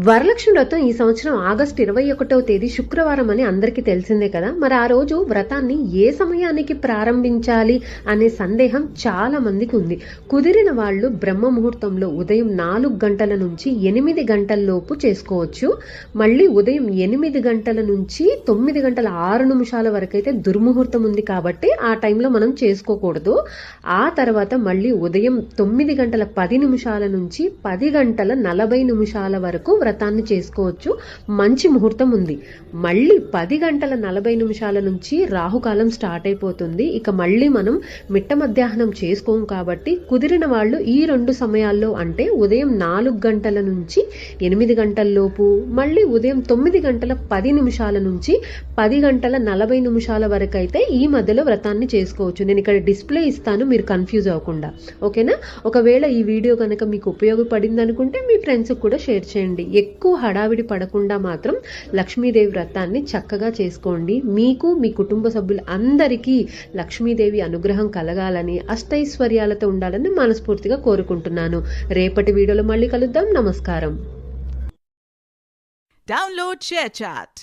వరలక్ష్మి వ్రతం ఈ సంవత్సరం ఆగస్టు 21వ తేదీ శుక్రవారం అని అందరికీ తెలిసిందే కదా. మరి ఆ రోజు వ్రతాన్ని ఏ సమయానికి ప్రారంభించాలి అనే సందేహం చాలా మందికి ఉంది. కుదిరిన వాళ్ళు బ్రహ్మ ముహూర్తంలో ఉదయం 4 గంటల నుంచి 8 గంటల లోపు చేసుకోవచ్చు. మళ్ళీ ఉదయం 8 గంటల నుంచి 9 గంటల 6 నిమిషాల వరకు అయితే దుర్ముహూర్తం ఉంది కాబట్టి ఆ టైంలో మనం చేసుకోకూడదు. ఆ తర్వాత మళ్ళీ ఉదయం 9 గంటల 10 నిమిషాల నుంచి 10 గంటల 40 నిమిషాల వరకు వ్రతాన్ని చేసుకోవచ్చు. మంచి ముహూర్తం ఉంది. మళ్ళీ 10 గంటల 40 నిమిషాల నుంచి రాహుకాలం స్టార్ట్ అయిపోతుంది. ఇక మళ్ళీ మనం మిట్ట మధ్యాహ్నం చేసుకోం కాబట్టి కుదిరిన వాళ్ళు ఈ 2 సమయాల్లో అంటే ఉదయం 4 గంటల నుంచి 8 గంటల లోపు, మళ్ళీ ఉదయం 9 గంటల 10 నిమిషాల నుంచి 10 గంటల 40 నిమిషాల వరకు అయితే ఈ మధ్యలో వ్రతాన్ని చేసుకోవచ్చు. నేను ఇక్కడ డిస్ప్లే ఇస్తాను, మీరు కన్ఫ్యూజ్ అవ్వకుండా. ఓకేనా? ఒకవేళ ఈ వీడియో కనుక మీకు ఉపయోగపడింది అనుకుంటే మీ ఫ్రెండ్స్కి కూడా షేర్ చేయండి. ఎక్కువ హడావిడి పడకుండా మాత్రం లక్ష్మీదేవి వ్రతాన్ని చక్కగా చేసుకోండి. మీకు మీ కుటుంబ సభ్యులు అందరికీ లక్ష్మీదేవి అనుగ్రహం కలగాలని, అష్టైశ్వర్యాలతో ఉండాలని మనస్ఫూర్తిగా కోరుకుంటున్నాను. రేపటి వీడియోలో మళ్ళీ కలుద్దాం. నమస్కారం. Download ShareChat.